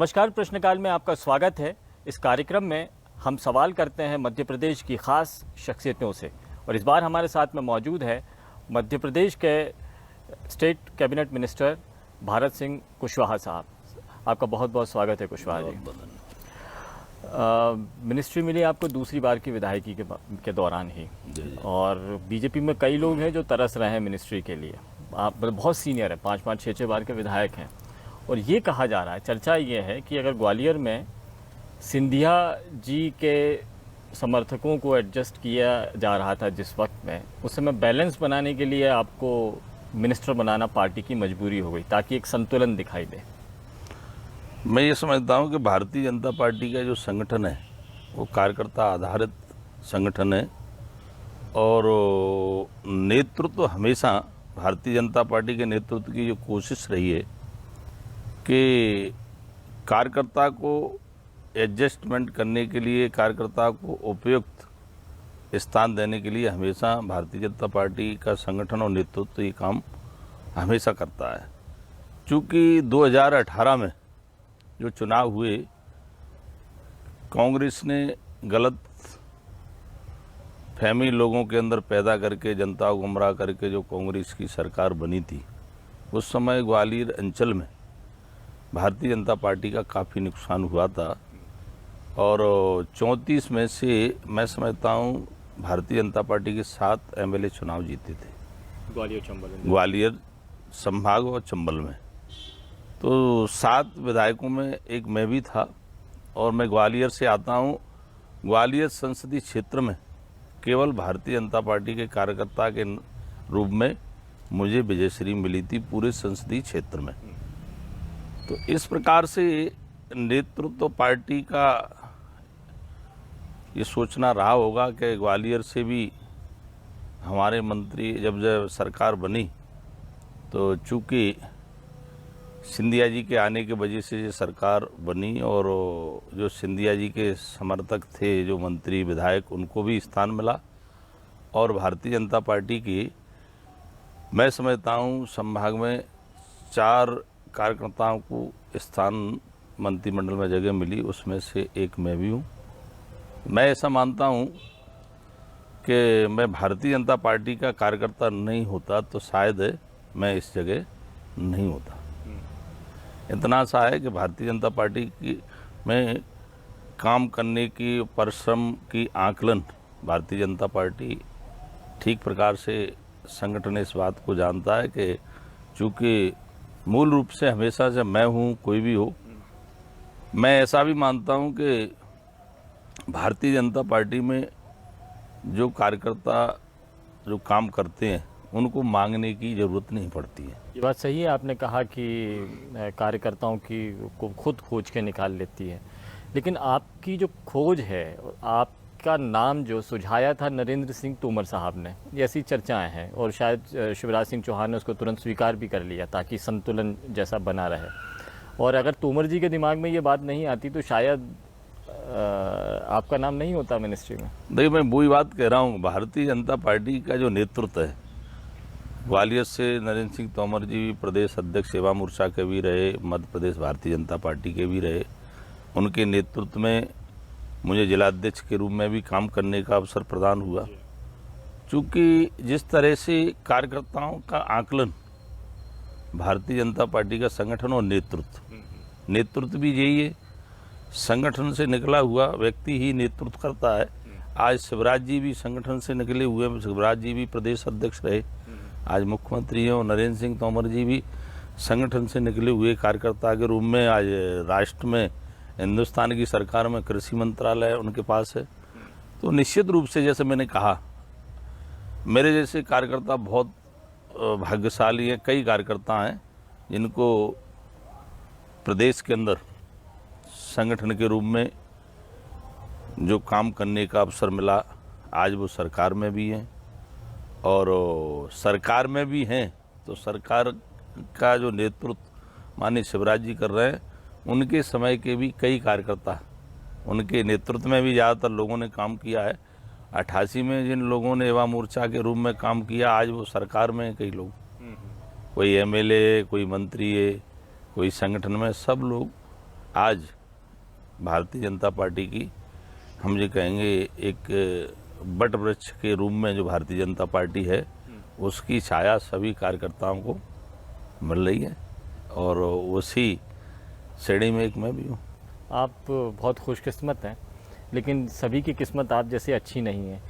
नमस्कार, प्रश्नकाल में आपका स्वागत है। इस कार्यक्रम में हम सवाल करते हैं मध्य प्रदेश की खास शख्सियतों से, और इस बार हमारे साथ में मौजूद है मध्य प्रदेश के state cabinet minister Bharat Singh Kushwaha साहब। आपका बहुत बहुत स्वागत है कुशवाहा जी। मिनिस्ट्री मिली आपको दूसरी बार की विधायकी के दौरान ही, और बीजेपी में कई लोग हैं जो तरस रहे हैं मिनिस्ट्री के लिए। आप बहुत सीनियर हैं, 5-5, 6-6 बार के विधायक हैं, और ये कहा जा रहा है, चर्चा ये है कि अगर ग्वालियर में सिंधिया जी के समर्थकों को एडजस्ट किया जा रहा था जिस वक्त में, उस समय बैलेंस बनाने के लिए आपको मिनिस्टर बनाना पार्टी की मजबूरी हो गई ताकि एक संतुलन दिखाई दे। मैं ये समझता हूँ कि भारतीय जनता पार्टी का जो संगठन है वो कार्यकर्ता आधारित संगठन है, और नेतृत्व हमेशा भारतीय जनता पार्टी के नेतृत्व की जो कोशिश रही है कि कार्यकर्ता को एडजस्टमेंट करने के लिए, कार्यकर्ता को उपयुक्त स्थान देने के लिए हमेशा भारतीय जनता पार्टी का संगठन और नेतृत्व ये काम हमेशा करता है। चूँकि 2018 में जो चुनाव हुए, कांग्रेस ने गलत फहमी लोगों के अंदर पैदा करके, जनता को गुमराह करके जो कांग्रेस की सरकार बनी थी, उस समय ग्वालियर अंचल में भारतीय जनता पार्टी का काफ़ी नुकसान हुआ था, और 34 में से मैं समझता हूँ भारतीय जनता पार्टी के 7 एमएलए चुनाव जीते थे ग्वालियर संभाग और चंबल में। तो 7 विधायकों में एक मैं भी था, और मैं ग्वालियर से आता हूँ। ग्वालियर संसदीय क्षेत्र में केवल भारतीय जनता पार्टी के कार्यकर्ता के रूप में मुझे विजयश्री मिली थी पूरे संसदीय क्षेत्र में। तो इस प्रकार से नेतृत्व पार्टी का ये सोचना रहा होगा कि ग्वालियर से भी हमारे मंत्री जब सरकार बनी, तो चूँकि सिंधिया जी के आने की वजह से ये सरकार बनी, और जो सिंधिया जी के समर्थक थे, जो मंत्री विधायक, उनको भी स्थान मिला, और भारतीय जनता पार्टी की मैं समझता हूँ संभाग में 4 कार्यकर्ताओं को स्थान मंत्रिमंडल में जगह मिली, उसमें से एक मैं भी हूँ। मैं ऐसा मानता हूँ कि मैं भारतीय जनता पार्टी का कार्यकर्ता नहीं होता तो शायद मैं इस जगह नहीं होता। इतना सा है कि भारतीय जनता पार्टी की में काम करने की, परिश्रम की आकलन भारतीय जनता पार्टी ठीक प्रकार से संगठन इस बात को जानता है कि चूँकि मूल रूप से हमेशा से मैं हूँ, कोई भी हो, मैं ऐसा भी मानता हूँ कि भारतीय जनता पार्टी में जो कार्यकर्ता जो काम करते हैं उनको मांगने की ज़रूरत नहीं पड़ती है। ये बात सही है, आपने कहा कि कार्यकर्ताओं की को खुद खोज के निकाल लेती है, लेकिन आपकी जो खोज है, आपका नाम जो सुझाया था नरेंद्र सिंह तोमर साहब ने, ऐसी चर्चाएं हैं, और शायद शिवराज सिंह चौहान ने उसको तुरंत स्वीकार भी कर लिया ताकि संतुलन जैसा बना रहे। और अगर तोमर जी के दिमाग में ये बात नहीं आती तो शायद आपका नाम नहीं होता मिनिस्ट्री में। देखिए, मैं वही बात कह रहा हूँ, भारतीय जनता पार्टी का जो नेतृत्व है, ग्वालियर से नरेंद्र सिंह तोमर जी प्रदेश अध्यक्ष सेवा मोर्चा के भी रहे, मध्य प्रदेश भारतीय जनता पार्टी के भी रहे। उनके नेतृत्व में मुझे जिलाध्यक्ष के रूप में भी काम करने का अवसर प्रदान हुआ। चूँकि जिस तरह से कार्यकर्ताओं का आकलन भारतीय जनता पार्टी का संगठन और नेतृत्व भी यही है, संगठन से निकला हुआ व्यक्ति ही नेतृत्व करता है। आज शिवराज जी भी संगठन से निकले हुए, शिवराज जी भी प्रदेश अध्यक्ष रहे, आज मुख्यमंत्री हैं, और नरेंद्र सिंह तोमर जी भी संगठन से निकले हुए कार्यकर्ता के रूप में आज राष्ट्र में, हिंदुस्तान की सरकार में कृषि मंत्रालय उनके पास है। तो निश्चित रूप से, जैसे मैंने कहा, मेरे जैसे कार्यकर्ता बहुत भाग्यशाली हैं। कई कार्यकर्ता हैं जिनको प्रदेश के अंदर संगठन के रूप में जो काम करने का अवसर मिला, आज वो सरकार में भी हैं, और सरकार में भी हैं तो सरकार का जो नेतृत्व माननीय शिवराज जी कर रहे हैं, उनके समय के भी कई कार्यकर्ता, उनके नेतृत्व में भी ज़्यादातर लोगों ने काम किया है। 88 में जिन लोगों ने युवा मोर्चा के रूप में काम किया, आज वो सरकार में कई लोग, कोई एमएलए, कोई मंत्री है, कोई संगठन में, सब लोग आज भारतीय जनता पार्टी की हम ये कहेंगे एक बट वृक्ष के रूप में जो भारतीय जनता पार्टी है उसकी छाया सभी कार्यकर्ताओं को मिल रही है और उसी श्रेणी में एक मैं भी हूँ। आप बहुत खुशकिस्मत हैं, लेकिन सभी की किस्मत आप जैसे अच्छी नहीं है।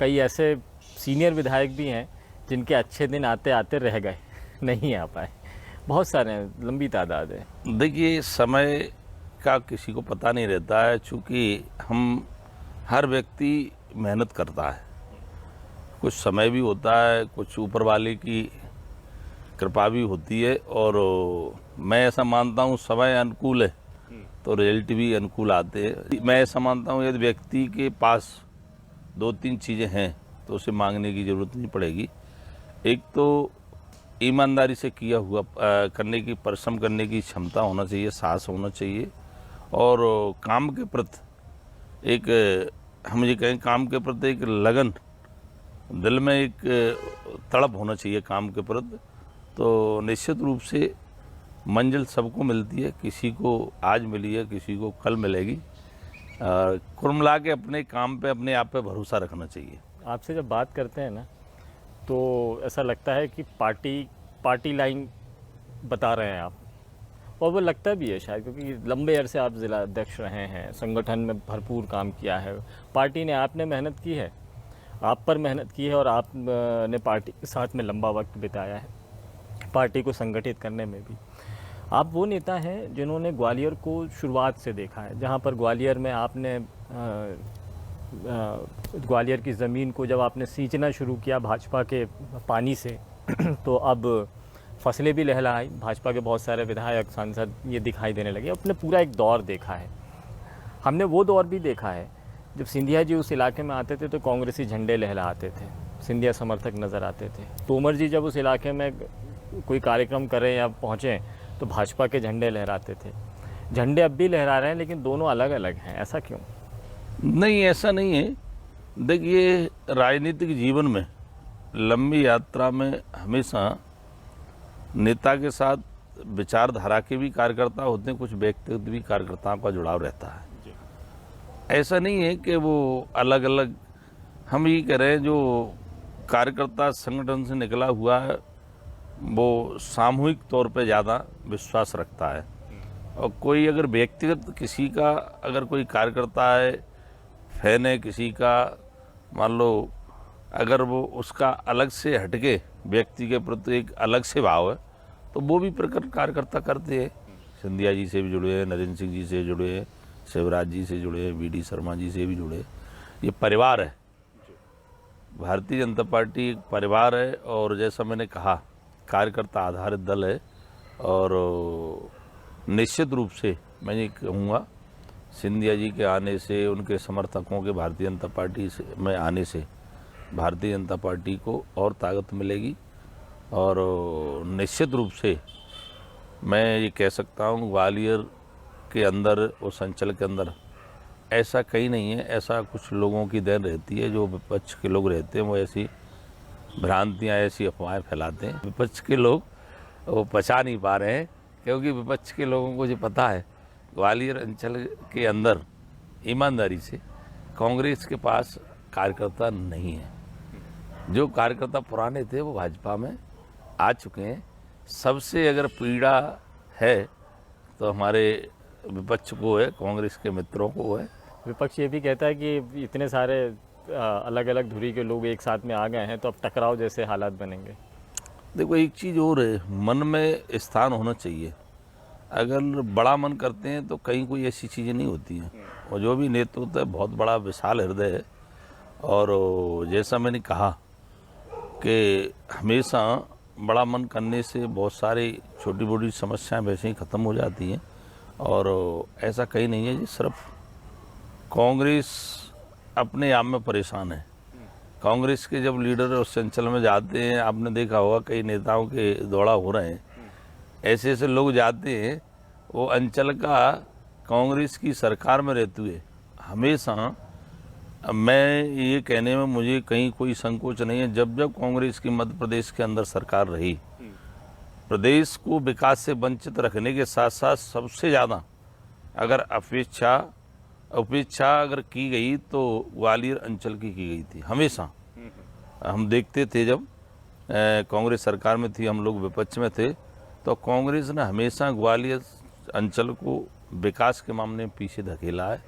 कई ऐसे सीनियर विधायक भी हैं जिनके अच्छे दिन आते आते रह गए, नहीं आ पाए। बहुत सारे हैं, लंबी तादाद है। देखिए, समय का किसी को पता नहीं रहता है, चूँकि हम हर व्यक्ति मेहनत करता है, कुछ समय भी होता है, कुछ ऊपर वाले की कृपा भी होती है और मैं ऐसा मानता हूँ समय अनुकूल है तो रिजल्ट भी अनुकूल आते हैं। मैं ऐसा मानता हूँ यदि व्यक्ति के पास 2-3 चीज़ें हैं तो उसे मांगने की ज़रूरत नहीं पड़ेगी। एक तो ईमानदारी से किया हुआ करने की, परिश्रम करने की क्षमता होना चाहिए, साहस होना चाहिए और काम के प्रति एक, हम ये कहें, काम के प्रति एक लगन, दिल में एक तड़प होना चाहिए काम के प्रति। तो निश्चित रूप से मंजिल सबको मिलती है, किसी को आज मिली है, किसी को कल मिलेगी। कुल मिला के अपने काम पे, अपने आप पे भरोसा रखना चाहिए। आपसे जब बात करते हैं ना तो ऐसा लगता है कि पार्टी लाइन बता रहे हैं आप, और वो लगता भी है शायद, क्योंकि लंबे अरसे आप जिला अध्यक्ष रहे हैं, संगठन में भरपूर काम किया है, पार्टी ने, आपने मेहनत की है, आप पर मेहनत की है और आपने पार्टी के साथ में लंबा वक्त बिताया है, पार्टी को संगठित करने में भी। आप वो नेता हैं जिन्होंने ग्वालियर को शुरुआत से देखा है, जहाँ पर ग्वालियर में आपने ग्वालियर की ज़मीन को जब आपने सींचना शुरू किया भाजपा के पानी से तो अब फसलें भी लहलहाई, भाजपा के बहुत सारे विधायक, सांसद ये दिखाई देने लगे। अपने पूरा एक दौर देखा है, हमने वो दौर भी देखा है जब सिंधिया जी उस इलाके में आते थे तो कांग्रेसी झंडे लहराते थे, सिंधिया समर्थक नज़र आते थे। तोमर जी जब उस इलाके में कोई कार्यक्रम करें या पहुँचें तो भाजपा के झंडे लहराते थे। झंडे अब भी लहरा रहे हैं, लेकिन दोनों अलग अलग हैं, ऐसा क्यों? नहीं, ऐसा नहीं है। देखिए, राजनीतिक जीवन में, लंबी यात्रा में हमेशा नेता के साथ विचारधारा के भी कार्यकर्ता होते हैं, कुछ व्यक्तिगत भी कार्यकर्ताओं का जुड़ाव रहता है। ऐसा नहीं है कि वो अलग अलग, हम ये कह रहे हैं जो कार्यकर्ता संगठन से निकला हुआ है वो सामूहिक तौर पे ज़्यादा विश्वास रखता है, और कोई अगर व्यक्तिगत किसी का अगर कोई कार्यकर्ता है, फैन है किसी का, मान लो अगर वो उसका अलग से हटके व्यक्ति के प्रति एक अलग से भाव है तो वो भी प्रकट कार्यकर्ता करते हैं। सिंधिया जी से भी जुड़े हैं, नरेंद्र सिंह जी से जुड़े हैं, शिवराज जी से जुड़े हैं, वीडी शर्मा जी से भी जुड़े हैं। ये परिवार है, भारतीय जनता पार्टी एक परिवार है और जैसा मैंने कहा कार्यकर्ता आधारित दल है और निश्चित रूप से मैं ये कहूँगा सिंधिया जी के आने से, उनके समर्थकों के भारतीय जनता पार्टी से में आने से भारतीय जनता पार्टी को और ताकत मिलेगी और निश्चित रूप से मैं ये कह सकता हूँ ग्वालियर के अंदर, उस अंचल के अंदर ऐसा कहीं नहीं है, ऐसा कुछ लोगों की देन रहती है, जो विपक्ष के लोग रहते हैं वो ऐसी भ्रांतियाँ, ऐसी अफवाहें फैलाते हैं। विपक्ष के लोग वो पचा नहीं पा रहे हैं, क्योंकि विपक्ष के लोगों को जो पता है ग्वालियर अंचल के अंदर ईमानदारी से कांग्रेस के पास कार्यकर्ता नहीं है। जो कार्यकर्ता पुराने थे वो भाजपा में आ चुके हैं। सबसे अगर पीड़ा है तो हमारे विपक्ष को है, कांग्रेस के मित्रों को है। विपक्ष ये भी कहता है कि इतने सारे अलग अलग धुरी के लोग एक साथ में आ गए हैं तो अब टकराव जैसे हालात बनेंगे। देखो, एक चीज़ और है, मन में स्थान होना चाहिए। अगर बड़ा मन करते हैं तो कहीं कोई ऐसी चीज़ें नहीं होती हैं, और जो भी नेतृत्व है बहुत बड़ा विशाल हृदय है। और जैसा मैंने कहा कि हमेशा बड़ा मन करने से बहुत सारी छोटी मोटी समस्याएं वैसे ही ख़त्म हो जाती हैं, और ऐसा कहीं नहीं है जी सिर्फ कांग्रेस अपने आप में परेशान है। कांग्रेस के जब लीडर उस अंचल में जाते हैं, आपने देखा होगा कई नेताओं के दौड़ा हो रहे हैं, ऐसे ऐसे लोग जाते हैं, वो अंचल का कांग्रेस की सरकार में रहते हुए हमेशा, मैं ये कहने में मुझे कहीं कोई संकोच नहीं है, जब जब कांग्रेस की मध्य प्रदेश के अंदर सरकार रही, प्रदेश को विकास से वंचित रखने के साथ साथ सबसे ज़्यादा अगर उपेक्षा अगर की गई तो ग्वालियर अंचल की गई थी हमेशा। हम देखते थे जब कांग्रेस सरकार में थी, हम लोग विपक्ष में थे, तो कांग्रेस ने हमेशा ग्वालियर अंचल को विकास के मामले में पीछे धकेला है।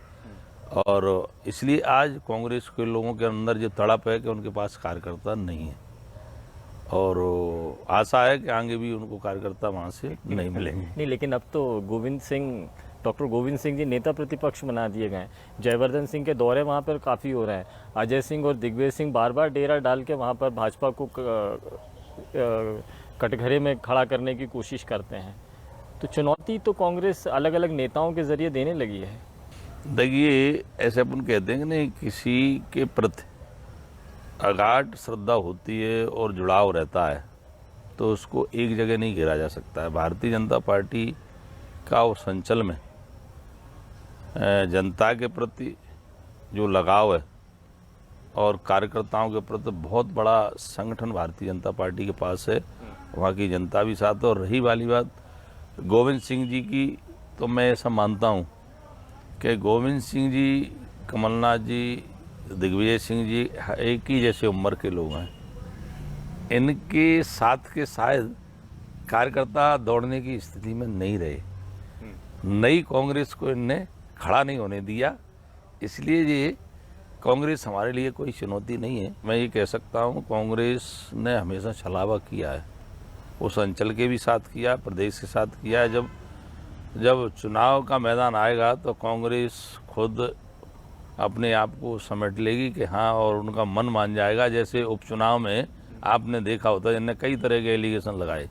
और इसलिए आज कांग्रेस के लोगों के अंदर जो तड़प है कि उनके पास कार्यकर्ता नहीं है, और आशा है कि आगे भी उनको कार्यकर्ता वहाँ से नहीं मिलेंगे। नहीं, लेकिन अब तो डॉक्टर गोविंद सिंह जी नेता प्रतिपक्ष बना दिए गए। जयवर्धन सिंह के दौरे वहाँ पर काफ़ी हो रहे हैं। अजय सिंह और दिग्विजय सिंह बार बार डेरा डाल के वहाँ पर भाजपा को कटघरे में खड़ा करने की कोशिश करते हैं। तो चुनौती तो कांग्रेस अलग अलग नेताओं के जरिए देने लगी है। देखिए, ऐसे अपन कहते हैं कि नहीं, किसी के प्रति अगाध श्रद्धा होती है और जुड़ाव रहता है तो उसको एक जगह नहीं घेरा जा सकता है। भारतीय जनता पार्टी का उस अंचल में जनता के प्रति जो लगाव है और कार्यकर्ताओं के प्रति बहुत बड़ा संगठन भारतीय जनता पार्टी के पास है, वहाँ की जनता भी साथ है। और रही वाली बात गोविंद सिंह जी की, तो मैं ऐसा मानता हूँ कि गोविंद सिंह जी, कमलनाथ जी, दिग्विजय सिंह जी एक ही जैसे उम्र के लोग हैं। इनके साथ के शायद कार्यकर्ता दौड़ने की स्थिति में नहीं रहे। नई कांग्रेस को इनने खड़ा नहीं होने दिया, इसलिए ये कांग्रेस हमारे लिए कोई चुनौती नहीं है। मैं ये कह सकता हूँ कांग्रेस ने हमेशा छलावा किया है, उस अंचल के भी साथ किया, प्रदेश के साथ किया है। जब चुनाव का मैदान आएगा तो कांग्रेस खुद अपने आप को समेट लेगी कि हाँ, और उनका मन मान जाएगा। जैसे उपचुनाव में आपने देखा होता, जिनने कई तरह के एलिगेशन लगाए,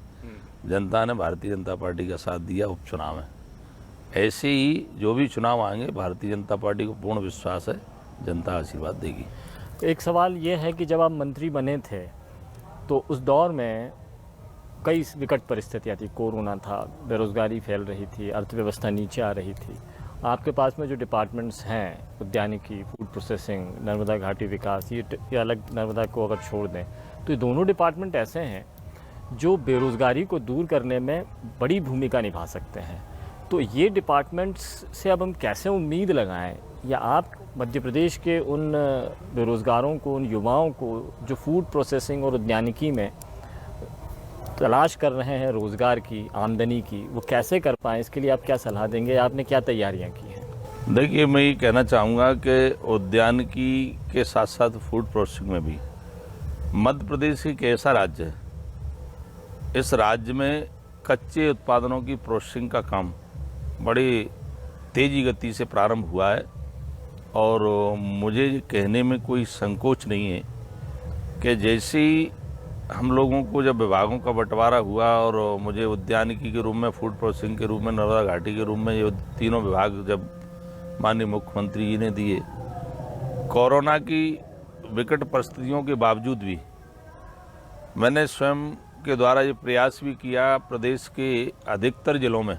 जनता ने भारतीय जनता पार्टी का साथ दिया उपचुनाव में। ऐसे ही जो भी चुनाव आएंगे, भारतीय जनता पार्टी को पूर्ण विश्वास है जनता आशीर्वाद देगी। एक सवाल ये है कि जब आप मंत्री बने थे तो उस दौर में कई विकट परिस्थितियाँ थी। कोरोना था, बेरोजगारी फैल रही थी, अर्थव्यवस्था नीचे आ रही थी। आपके पास में जो डिपार्टमेंट्स हैं, उद्यानिकी, फूड प्रोसेसिंग, नर्मदा घाटी विकास, ये अलग नर्मदा को अगर छोड़ दें तो ये दोनों डिपार्टमेंट ऐसे हैं जो बेरोज़गारी को दूर करने में बड़ी भूमिका निभा सकते हैं। तो ये डिपार्टमेंट्स से अब हम कैसे उम्मीद लगाएं, या आप मध्य प्रदेश के उन बेरोज़गारों को, उन युवाओं को जो फूड प्रोसेसिंग और उद्यानिकी में तलाश कर रहे हैं रोज़गार की, आमदनी की, वो कैसे कर पाएँ? इसके लिए आप क्या सलाह देंगे? आपने क्या तैयारियां की हैं? देखिए, मैं ये कहना चाहूँगा कि उद्यानिकी के साथ साथ फूड प्रोसेसिंग में भी मध्य प्रदेश एक ऐसा राज्य है, इस राज्य में कच्चे उत्पादनों की प्रोसेसिंग का काम बड़ी तेज़ी गति से प्रारंभ हुआ है। और मुझे कहने में कोई संकोच नहीं है कि जैसे ही हम लोगों को जब विभागों का बंटवारा हुआ और मुझे उद्यानिकी के रूप में, फूड प्रोसेसिंग के रूप में, नर्मदा घाटी के रूप में, ये तीनों विभाग जब माननीय मुख्यमंत्री जी ने दिए, कोरोना की विकट परिस्थितियों के बावजूद भी मैंने स्वयं के द्वारा ये प्रयास भी किया। प्रदेश के अधिकतर जिलों में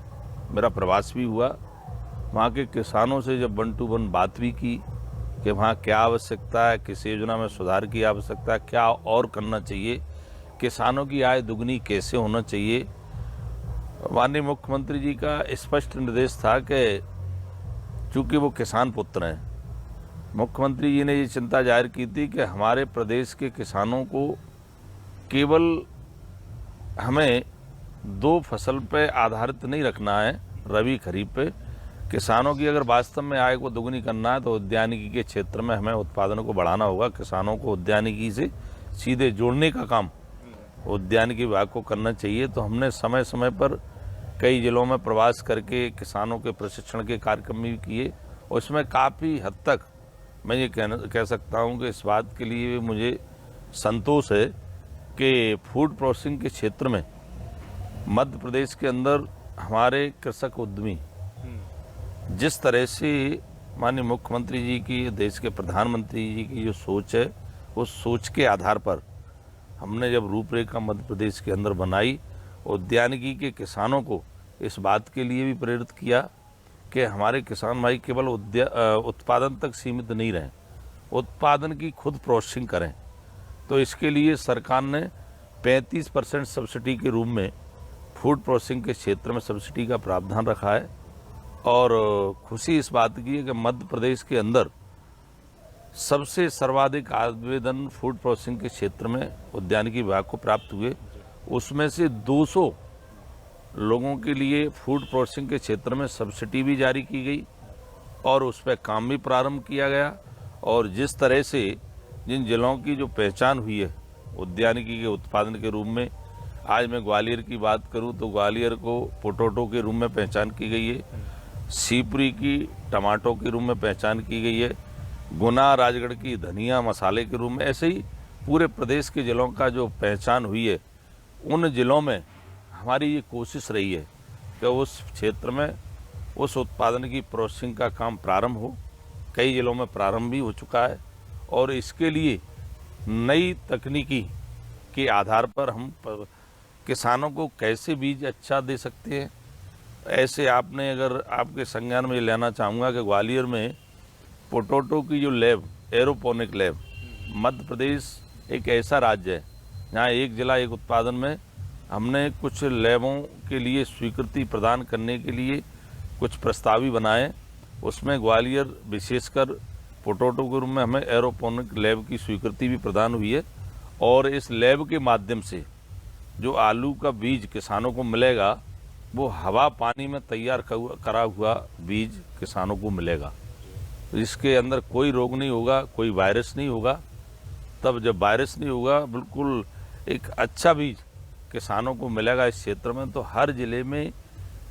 मेरा प्रवास भी हुआ, वहाँ के किसानों से जब 1 to 1 बात भी की कि वहाँ क्या आवश्यकता है, किस योजना में सुधार की आवश्यकता है, क्या और करना चाहिए, किसानों की आय दुगनी कैसे होना चाहिए। माननीय मुख्यमंत्री जी का स्पष्ट निर्देश था कि चूँकि वो किसान पुत्र हैं, मुख्यमंत्री जी ने ये चिंता जाहिर की थी कि हमारे प्रदेश के किसानों को केवल हमें 2 फसल पे आधारित नहीं रखना है, रबी खरीफ पे। किसानों की अगर वास्तव में आय को दुगनी करना है तो उद्यानिकी के क्षेत्र में हमें उत्पादन को बढ़ाना होगा। किसानों को उद्यानिकी से सीधे जोड़ने का काम उद्यानिकी विभाग को करना चाहिए। तो हमने समय समय पर कई जिलों में प्रवास करके किसानों के प्रशिक्षण के कार्यक्रम भी किए। उसमें काफ़ी हद तक मैं ये कह सकता हूँ कि इस बात के लिए मुझे संतोष है कि फूड प्रोसेसिंग के क्षेत्र में मध्य प्रदेश के अंदर हमारे कृषक उद्यमी जिस तरह से माननीय मुख्यमंत्री जी की, देश के प्रधानमंत्री जी की जो सोच है, उस सोच के आधार पर हमने जब रूपरेखा मध्य प्रदेश के अंदर बनाई, उद्यानिकी के किसानों को इस बात के लिए भी प्रेरित किया कि हमारे किसान भाई केवल उत्पादन तक सीमित नहीं रहें, उत्पादन की खुद प्रोसेसिंग करें। तो इसके लिए सरकार ने 35% सब्सिडी के रूप में फूड प्रोसेसिंग के क्षेत्र में सब्सिडी का प्रावधान रखा है। और खुशी इस बात की है कि मध्य प्रदेश के अंदर सबसे सर्वाधिक आवेदन फूड प्रोसेसिंग के क्षेत्र में उद्यानिकी विभाग को प्राप्त हुए। उसमें से 200 लोगों के लिए फूड प्रोसेसिंग के क्षेत्र में सब्सिडी भी जारी की गई और उस पर काम भी प्रारंभ किया गया। और जिस तरह से जिन जिलों की जो पहचान हुई है उद्यानिकी के उत्पादन के रूप में, आज मैं ग्वालियर की बात करूं तो ग्वालियर को पोटैटो के रूप में पहचान की गई है, शिवपुरी की टमाटो के रूप में पहचान की गई है, गुना राजगढ़ की धनिया मसाले के रूप में, ऐसे ही पूरे प्रदेश के जिलों का जो पहचान हुई है, उन जिलों में हमारी ये कोशिश रही है कि उस क्षेत्र में उस उत्पादन की प्रोसेसिंग का काम प्रारंभ हो। कई जिलों में प्रारंभ भी हो चुका है और इसके लिए नई तकनीकी के आधार पर हम किसानों को कैसे बीज अच्छा दे सकते हैं। ऐसे आपने अगर आपके संज्ञान में लेना चाहूँगा कि ग्वालियर में पोटैटो की जो lab, aeroponic lab, Madhya Pradesh एक ऐसा राज्य है जहाँ एक जिला एक उत्पादन में हमने कुछ लैबों के लिए स्वीकृति प्रदान करने के लिए कुछ प्रस्ताव भी बनाए। उसमें ग्वालियर विशेषकर पोटैटो के रूप में हमें एरोपोनिक लैब की स्वीकृति भी प्रदान हुई है और इस लैब के माध्यम से जो आलू का बीज किसानों को मिलेगा वो हवा पानी में तैयार करा हुआ बीज किसानों को मिलेगा। इसके अंदर कोई रोग नहीं होगा, कोई वायरस नहीं होगा। तब जब वायरस नहीं होगा, बिल्कुल एक अच्छा बीज किसानों को मिलेगा इस क्षेत्र में। तो हर जिले में,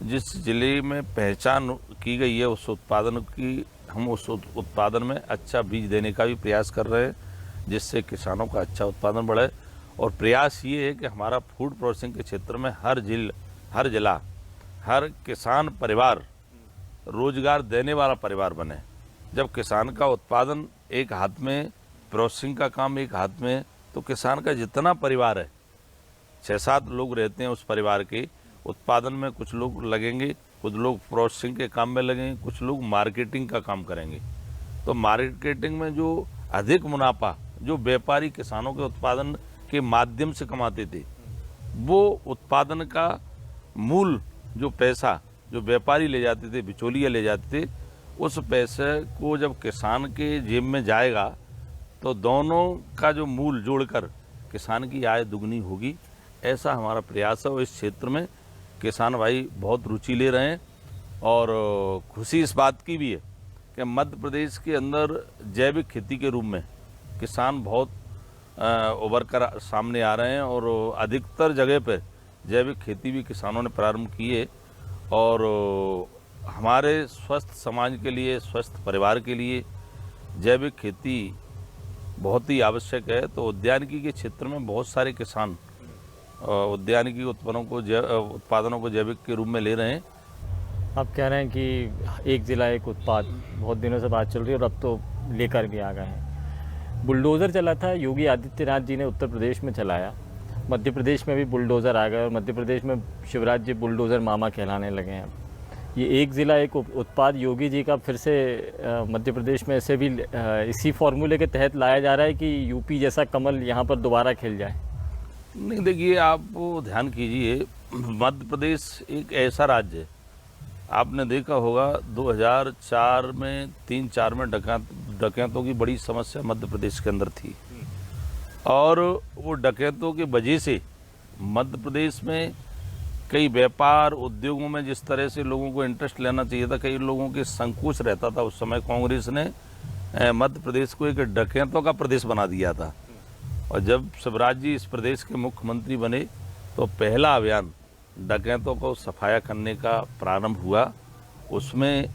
जिस जिले में पहचान की गई है उस उत्पादन की, हम उस उत्पादन में अच्छा बीज देने का भी प्रयास कर रहे हैं जिससे किसानों का अच्छा उत्पादन बढ़े। और प्रयास ये है कि हमारा फूड प्रोसेसिंग के क्षेत्र में हर जिला, हर किसान परिवार रोजगार देने वाला परिवार बने। जब किसान का उत्पादन एक हाथ में, प्रोसेसिंग का काम एक हाथ में, तो किसान का जितना परिवार है, 6-7 लोग रहते हैं उस परिवार के, उत्पादन में कुछ लोग लगेंगे, कुछ लोग प्रोसेसिंग के काम में लगेंगे, कुछ लोग मार्केटिंग का काम करेंगे। तो मार्केटिंग में जो अधिक मुनाफा जो व्यापारी किसानों के उत्पादन के माध्यम से कमाते थे, वो उत्पादन का मूल जो पैसा जो व्यापारी ले जाते थे, बिचौलिया ले जाते थे, उस पैसे को जब किसान के जेब में जाएगा तो दोनों का जो मूल जोड़कर किसान की आय दुगनी होगी। ऐसा हमारा प्रयास है और इस क्षेत्र में किसान भाई बहुत रुचि ले रहे हैं। और खुशी इस बात की भी है कि मध्य प्रदेश के अंदर जैविक खेती के रूप में किसान बहुत उभर कर सामने आ रहे हैं और अधिकतर जगह पर जैविक खेती भी किसानों ने प्रारंभ की है। और हमारे स्वस्थ समाज के लिए, स्वस्थ परिवार के लिए जैविक खेती बहुत ही आवश्यक है। तो उद्यानिकी के क्षेत्र में बहुत सारे किसान उद्यानिकी उत्पादनों को जैविक के रूप में ले रहे हैं। आप कह रहे हैं कि एक जिला एक उत्पाद, बहुत दिनों से बात चल रही है और अब तो लेकर भी आ गए हैं। बुलडोज़र चला था, योगी आदित्यनाथ जी ने उत्तर प्रदेश में चलाया, मध्य प्रदेश में भी बुलडोज़र आ गए और मध्य प्रदेश में शिवराज जी बुलडोज़र मामा कहलाने लगे हैं। ये एक ज़िला एक उत्पाद योगी जी का फिर से मध्य प्रदेश में ऐसे भी इसी फॉर्मूले के तहत लाया जा रहा है कि यूपी जैसा कमल यहाँ पर दोबारा खिल जाए? नहीं, देखिए आप ध्यान कीजिए, मध्य प्रदेश एक ऐसा राज्य है, आपने देखा होगा 2004 में 3-4 में डकैतों की बड़ी समस्या मध्य प्रदेश के अंदर थी और वो डकैतों की वजह से मध्य प्रदेश में कई व्यापार उद्योगों में जिस तरह से लोगों को इंटरेस्ट लेना चाहिए था, कई लोगों के संकोच रहता था। उस समय कांग्रेस ने मध्य प्रदेश को एक डकैतों का प्रदेश बना दिया था और जब शिवराज जी इस प्रदेश के मुख्यमंत्री बने तो पहला अभियान डकैतों को सफाया करने का प्रारंभ हुआ। उसमें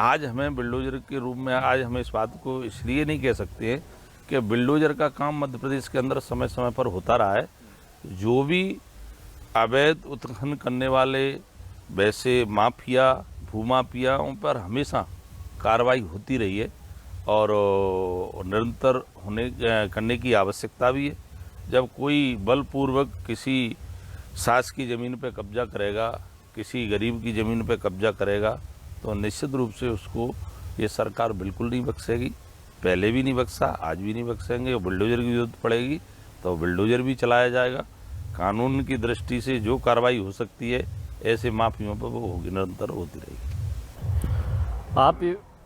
आज हमें बुलडोजर के रूप में, आज हमें इस बात को इसलिए नहीं कह सकते हैं कि बुलडोजर का काम मध्य प्रदेश के अंदर समय समय पर होता रहा है। जो भी अवैध उत्खनन करने वाले वैसे माफिया, भूमाफिया, उन पर हमेशा कार्रवाई होती रही है और निरंतर करने की आवश्यकता भी है। जब कोई बलपूर्वक किसी शासकीय ज़मीन पर कब्जा करेगा, किसी गरीब की ज़मीन पर कब्जा करेगा, तो निश्चित रूप से उसको ये सरकार बिल्कुल नहीं बख्शेगी। पहले भी नहीं बख्शा, आज भी नहीं बख्शेंगे। बुलडोजर की जरूरत पड़ेगी तो बुलडोजर भी चलाया जाएगा। कानून की दृष्टि से जो कार्रवाई हो सकती है ऐसे माफियों पर वो होगी, निरंतर होती रहेगी। आप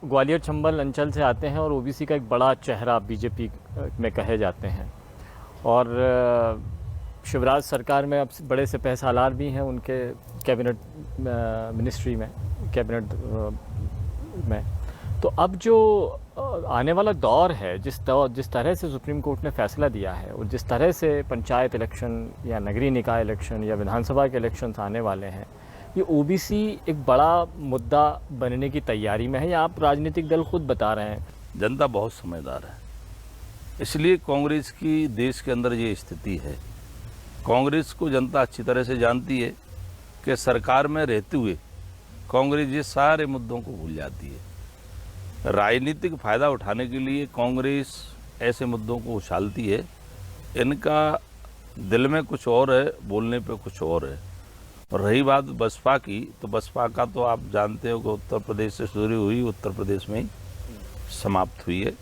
ग्वालियर चंबल अंचल से आते हैं और ओबीसी का एक बड़ा चेहरा बीजेपी में कहे जाते हैं, और शिवराज सरकार में अब बड़े से पैसालार भी हैं उनके कैबिनेट मिनिस्ट्री में, कैबिनेट में। तो अब जो आने वाला दौर है, जिस तरह से सुप्रीम कोर्ट ने फैसला दिया है और जिस तरह से पंचायत इलेक्शन या नगरीय निकाय इलेक्शन या विधानसभा के इलेक्शंस आने वाले हैं, ये ओबीसी एक बड़ा मुद्दा बनने की तैयारी में है, या आप राजनीतिक दल खुद बता रहे हैं? जनता बहुत समझदार है, इसलिए कांग्रेस की देश के अंदर ये स्थिति है। कांग्रेस को जनता अच्छी तरह से जानती है कि सरकार में रहते हुए कांग्रेस ये सारे मुद्दों को भूल जाती है। राजनीतिक फायदा उठाने के लिए कांग्रेस ऐसे मुद्दों को उछालती है। इनका दिल में कुछ और है, बोलने पे कुछ और है। और रही बात बसपा की, तो बसपा का तो आप जानते हो कि उत्तर प्रदेश से शुरू हुई, उत्तर प्रदेश में ही समाप्त हुई है।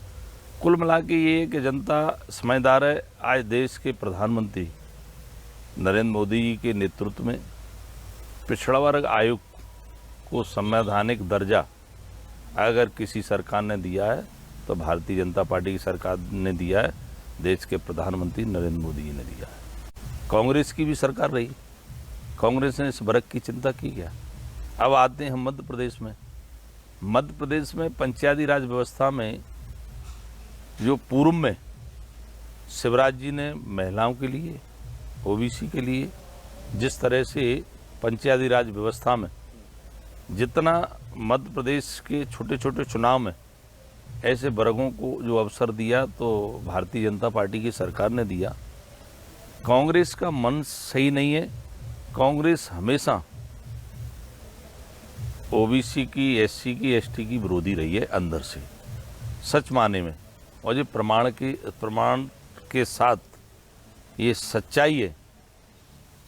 कुल मिला के ये कि जनता समझदार है। आज देश के प्रधानमंत्री नरेंद्र मोदी जी के नेतृत्व में पिछड़ा वर्ग आयोग को संवैधानिक दर्जा अगर किसी सरकार ने दिया है तो भारतीय जनता पार्टी की सरकार ने दिया है, देश के प्रधानमंत्री नरेंद्र मोदी जी ने दिया है। कांग्रेस की भी सरकार रही, कांग्रेस ने इस वर्ग की चिंता की क्या। अब आते हैं मध्य प्रदेश में। मध्य प्रदेश में पंचायती राज व्यवस्था में जो पूर्व में शिवराज जी ने महिलाओं के लिए, ओबीसी के लिए जिस तरह से पंचायती राज व्यवस्था में जितना मध्य प्रदेश के छोटे छोटे चुनाव में ऐसे वर्गों को जो अवसर दिया, तो भारतीय जनता पार्टी की सरकार ने दिया। कांग्रेस का मन सही नहीं है। कांग्रेस हमेशा ओबीसी की, एससी की, एसटी की विरोधी रही है अंदर से, सच माने में। और ये प्रमाण के साथ ये सच्चाई है।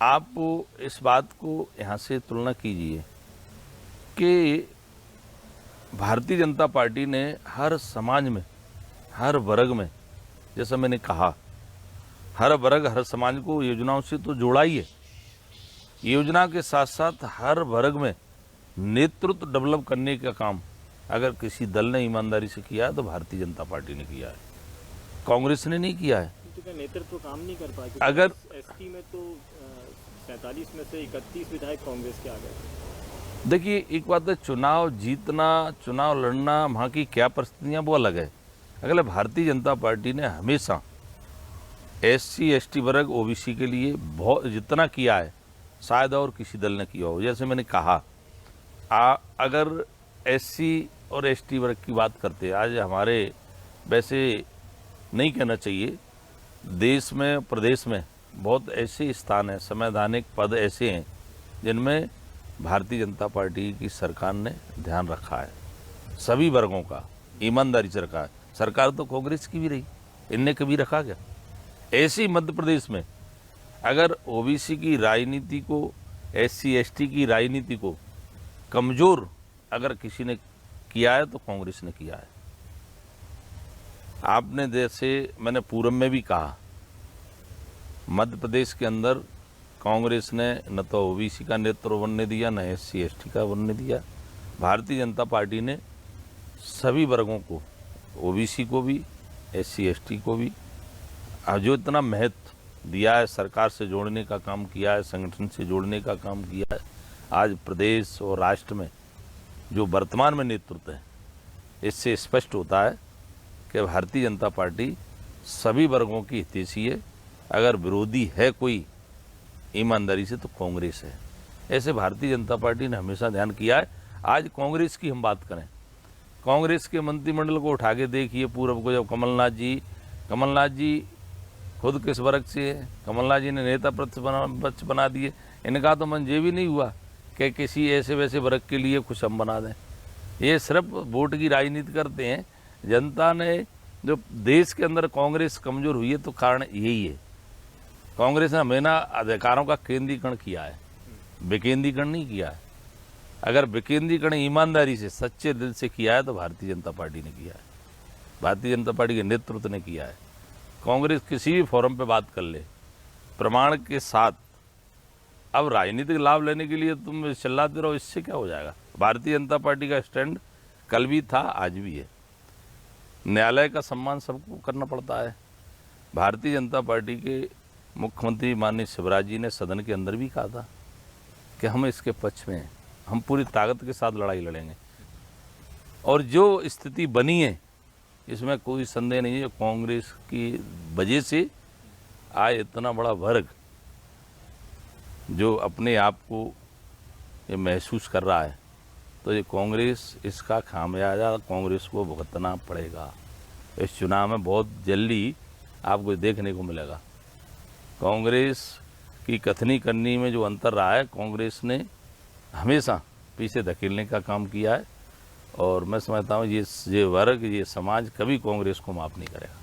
आप इस बात को यहाँ से तुलना कीजिए कि भारतीय जनता पार्टी ने हर समाज में, हर वर्ग में, जैसा मैंने कहा, हर वर्ग हर समाज को योजनाओं से तो जोड़ा ही है। योजना के साथ साथ हर वर्ग में नेतृत्व डेवलप करने का काम अगर किसी दल ने ईमानदारी से किया है तो भारतीय जनता पार्टी ने किया है, कांग्रेस ने नहीं किया है। नेतृत्व काम नहीं कर पाए। अगर एसटी में तो 47 में से 31 विधायक कांग्रेस के आ गए। देखिए, एक बात है चुनाव जीतना, चुनाव लड़ना, वहाँ की क्या परिस्थितियाँ वो अलग है। अगले भारतीय जनता पार्टी ने हमेशा एससी एसटी वर्ग, ओबीसी के लिए बहुत जितना किया है शायद और किसी दल ने किया हो। जैसे मैंने कहा, अगर एससी और एसटी वर्ग की बात करते हैं, आज हमारे, वैसे नहीं कहना चाहिए, देश में, प्रदेश में बहुत ऐसे स्थान हैं, संवैधानिक पद ऐसे हैं जिनमें भारतीय जनता पार्टी की सरकार ने ध्यान रखा है, सभी वर्गों का ईमानदारी से रखा है। सरकार तो कांग्रेस की भी रही, इनने कभी रखा क्या। ऐसे ही मध्य प्रदेश में अगर ओबीसी की राजनीति को, एससी एसटी की राजनीति को कमजोर अगर किसी ने किया है तो कांग्रेस ने किया है। आपने, जैसे मैंने पूर्व में भी कहा, मध्य प्रदेश के अंदर कांग्रेस ने न तो ओबीसी का नेतृत्व बनने दिया, न एससी एसटी का बनने दिया। भारतीय जनता पार्टी ने सभी वर्गों को, ओबीसी को भी, एससी एसटी को भी, जो इतना महत्व दिया है, सरकार से जोड़ने का काम किया है, संगठन से जोड़ने का काम किया है। आज प्रदेश और राष्ट्र में जो वर्तमान में नेतृत्व है, इससे स्पष्ट होता है कि भारतीय जनता पार्टी सभी वर्गों की हितैषी है। अगर विरोधी है कोई ईमानदारी से तो कांग्रेस है। ऐसे भारतीय जनता पार्टी ने हमेशा ध्यान किया है। आज कांग्रेस की हम बात करें, कांग्रेस के मंत्रिमंडल को उठा के देखिए, पूर्व को जब कमलनाथ जी खुद किस वर्ग से है, कमलनाथ जी ने नेता प्रतिपक्ष बना दिए। इनका तो मन ये भी नहीं हुआ कि किसी ऐसे वैसे वर्ग के लिए कुछ हम बना दें। ये सिर्फ वोट की राजनीति करते हैं। जनता ने, जो देश के अंदर कांग्रेस कमजोर हुई है तो कारण यही है, कांग्रेस ने हमेशा अधिकारों का केंद्रीकरण किया है, विकेंद्रीकरण नहीं किया है। अगर विकेंद्रीकरण ईमानदारी से, सच्चे दिल से किया है तो भारतीय जनता पार्टी ने किया है, भारतीय जनता पार्टी के नेतृत्व ने किया है। कांग्रेस किसी भी फोरम पे बात कर ले प्रमाण के साथ। अब राजनीतिक लाभ लेने के लिए तुम चिल्लाते रहो, इससे क्या हो जाएगा। भारतीय जनता पार्टी का स्टैंड कल भी था, आज भी है। न्यायालय का सम्मान सबको करना पड़ता है। भारतीय जनता पार्टी के मुख्यमंत्री माननीय शिवराज जी ने सदन के अंदर भी कहा था कि हम इसके पक्ष में हैं, हम पूरी ताकत के साथ लड़ाई लड़ेंगे। और जो स्थिति बनी है इसमें कोई संदेह नहीं है, कांग्रेस की वजह से आज इतना बड़ा वर्ग जो अपने आप को ये महसूस कर रहा है, तो ये कांग्रेस, इसका खामियाजा कांग्रेस को भुगतना पड़ेगा। इस चुनाव में बहुत जल्दी आपको देखने को मिलेगा। कांग्रेस की कथनी करनी में जो अंतर रहा है, कांग्रेस ने हमेशा पीछे धकेलने का काम किया है, और मैं समझता हूँ ये वर्ग, ये समाज कभी कांग्रेस को माफ़ नहीं करेगा।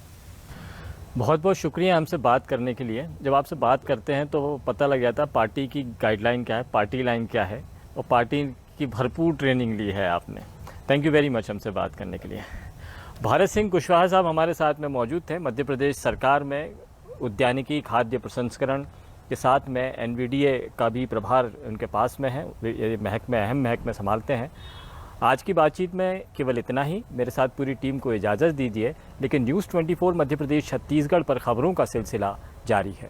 बहुत बहुत शुक्रिया हमसे बात करने के लिए। जब आपसे बात करते हैं तो पता लग जाता है पार्टी की गाइडलाइन क्या है, पार्टी लाइन क्या है, और पार्टी की भरपूर ट्रेनिंग ली है आपने। थैंक यू वेरी मच हमसे बात करने के लिए। भारत सिंह कुशवाहा साहब हमारे साथ में मौजूद थे। मध्य प्रदेश सरकार में उद्यानिकी खाद्य प्रसंस्करण के साथ में एनवीडीए का भी प्रभार उनके पास में है, ये महकमे अहम महकमे संभालते हैं। आज की बातचीत में केवल इतना ही। मेरे साथ पूरी टीम को इजाज़त दीजिए, लेकिन न्यूज़ 24 मध्य प्रदेश छत्तीसगढ़ पर खबरों का सिलसिला जारी है।